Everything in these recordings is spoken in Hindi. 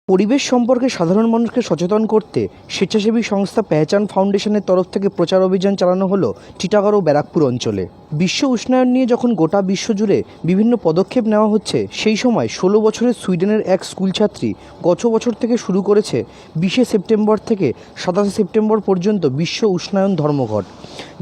পরিবেশ সম্পর্কে সাধারণ মানুষকে সচেতন করতে স্বেচ্ছাসেবী সংস্থা পেহচান ফাউন্ডেশনের তরফ থেকে প্রচার অভিযান চালানো হলো টিটাগড় ও ব্যারাকপুর অঞ্চলে। বিশ্ব উষ্ণায়ন নিয়ে যখন গোটা বিশ্বজুড়ে বিভিন্ন পদক্ষেপ নেওয়া হচ্ছে, সেই সময় 16 বছরের সুইডেনের এক স্কুল ছাত্রী গত বছর থেকে শুরু করেছে 20শে সেপ্টেম্বর থেকে 27শে সেপ্টেম্বর পর্যন্ত বিশ্ব উষ্ণায়ন ধর্মঘট,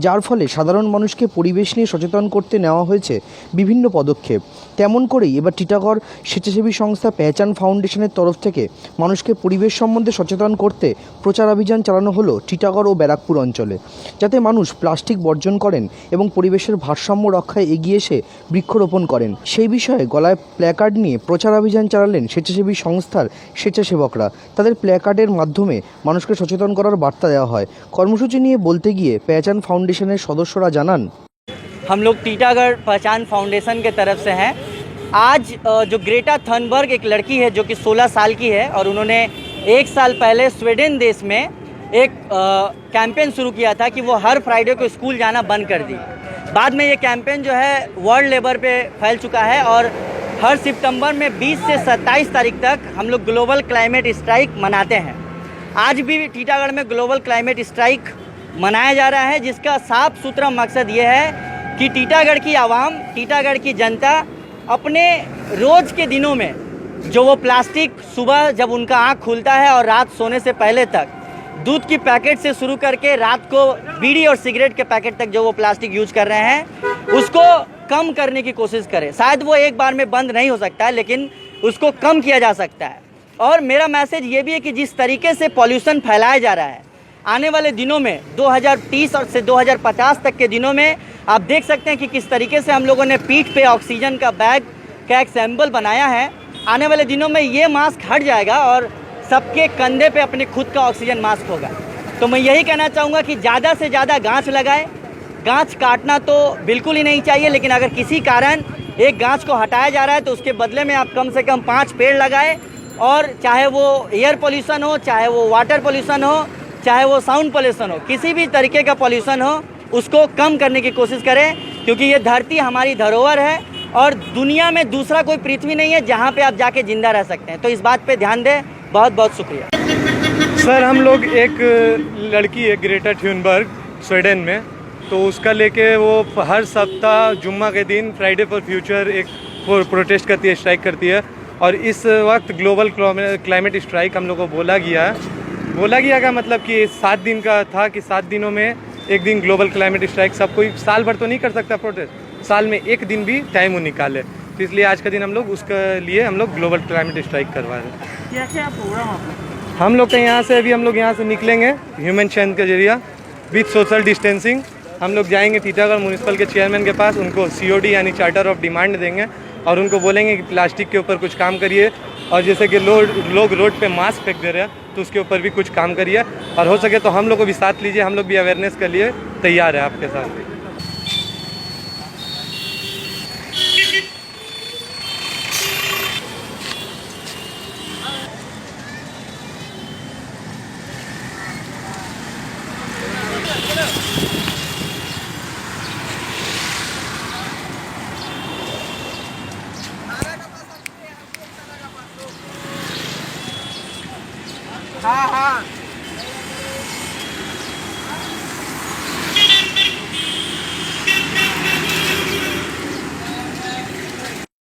যার ফলে সাধারণ মানুষকে পরিবেশ নিয়ে সচেতন করতে নেওয়া হয়েছে বিভিন্ন পদক্ষেপ। তেমন করেই এবার টিটাগড় স্বেচ্ছাসেবী সংস্থা পেহচান ফাউন্ডেশনের তরফ থেকে মানুষকে পরিবেশ সম্বন্ধে সচেতন করতে প্রচার অভিযান চালানো হলো টিটাগড় ও ব্যারাকপুর অঞ্চলে, যাতে মানুষ প্লাস্টিক বর্জন করেন এবং পরিবেশের ভারসাম্য রক্ষায় এগিয়ে এসে বৃক্ষরোপণ করেন। সেই বিষয়ে গলায় প্ল্যাকার্ড নিয়ে প্রচার অভিযান চালালেন স্বেচ্ছাসেবী সংস্থার স্বেচ্ছাসেবকরা। তাদের প্ল্যাকার্ডের মাধ্যমে মানুষকে সচেতন করার বার্তা দেওয়া হয়। কর্মসূচি নিয়ে বলতে গিয়ে পেহচান ফাউন্ডেশনের সদস্যরা জানান, हम लोग टीटागढ़ पहचान फाउंडेशन के तरफ से हैं। आज जो ग्रेटा थनबर्ग एक लड़की है जो कि 16 साल की है और उन्होंने 1 साल पहले स्वीडन देश में एक कैंपेन शुरू किया था कि वो हर फ्राइडे को स्कूल जाना बंद कर दी। बाद में ये कैंपेन जो है वर्ल्ड लेवल पे फैल चुका है और हर सितंबर में 20 से 27 तारीख तक हम लोग ग्लोबल क्लाइमेट स्ट्राइक मनाते हैं। आज भी टीटागढ़ में ग्लोबल क्लाइमेट स्ट्राइक मनाया जा रहा है, जिसका साफ सुथरा मकसद ये है कि टीटागढ़ की आवाम, टीटागढ़ की जनता अपने रोज़ के दिनों में जो वो प्लास्टिक सुबह जब उनका आँख खुलता है और रात सोने से पहले तक दूध की पैकेट से शुरू करके रात को बीड़ी और सिगरेट के पैकेट तक जो वो प्लास्टिक यूज कर रहे हैं, उसको कम करने की कोशिश करें। शायद वो एक बार में बंद नहीं हो सकता है, लेकिन उसको कम किया जा सकता है। और मेरा मैसेज ये भी है कि जिस तरीके से पॉल्यूशन फैलाया जा रहा है, आने वाले दिनों में 2030 और से 2050 तक के दिनों में आप देख सकते हैं कि किस तरीके से हम लोगों ने पीठ पे ऑक्सीजन का बैग का एक सैंपल बनाया है। आने वाले दिनों में ये मास्क हट जाएगा और सबके कंधे पे अपने खुद का ऑक्सीजन मास्क होगा। तो मैं यही कहना चाहूँगा कि ज़्यादा से ज़्यादा गाछ लगाए। गाछ काटना तो बिल्कुल ही नहीं चाहिए, लेकिन अगर किसी कारण एक गाछ को हटाया जा रहा है तो उसके बदले में आप कम से कम 5 पेड़ लगाए। और चाहे वो एयर पोल्यूशन हो, चाहे वो वाटर पोल्यूशन हो, चाहे वो साउंड पोल्यूशन हो, किसी भी तरीके का पोल्यूशन हो, उसको कम करने की कोशिश करें, क्योंकि ये धरती हमारी धरोहर है और दुनिया में दूसरा कोई पृथ्वी नहीं है जहाँ पे आप जाके जिंदा रह सकते हैं। तो इस बात पे ध्यान दें। बहुत बहुत शुक्रिया सर। हम लोग एक लड़की है ग्रेटा थनबर्ग स्वीडन में, तो उसका लेके वो हर सप्ताह जुम्मा के दिन फ्राइडे फॉर फ्यूचर एक प्रोटेस्ट करती है, स्ट्राइक करती है। और इस वक्त ग्लोबल क्लाइमेट स्ट्राइक हम लोग को बोला गया का मतलब कि 7 दिन का था कि 7 दिनों में एक दिन ग्लोबल क्लाइमेट स्ट्राइक। सब कोई साल भर तो नहीं कर सकता प्रोटेस्ट, साल में एक दिन भी टाइम वो निकाले, तो इसलिए आज का दिन हम लोग उसके लिए हम लोग ग्लोबल क्लाइमेट स्ट्राइक करवा रहे हैं। क्या प्रोग्राम हम लोग का यहाँ से अभी हम लोग यहाँ से निकलेंगे ह्यूमन चैन के जरिए विथ सोशल डिस्टेंसिंग। हम लोग जाएंगे टीटागढ़ म्यूनिसिपल के चेयरमैन के पास, उनको COD यानी चार्टर ऑफ डिमांड देंगे और उनको बोलेंगे कि प्लास्टिक के ऊपर कुछ काम करिए। और जैसे कि लोग रोड पे मास्क फेंक दे रहे हैं, तो उसके ऊपर भी कुछ काम करिए। और हो सके तो हम लोग को भी साथ लीजिए, हम लोग भी अवेयरनेस के लिए तैयार है आपके साथ। हाँ हाँ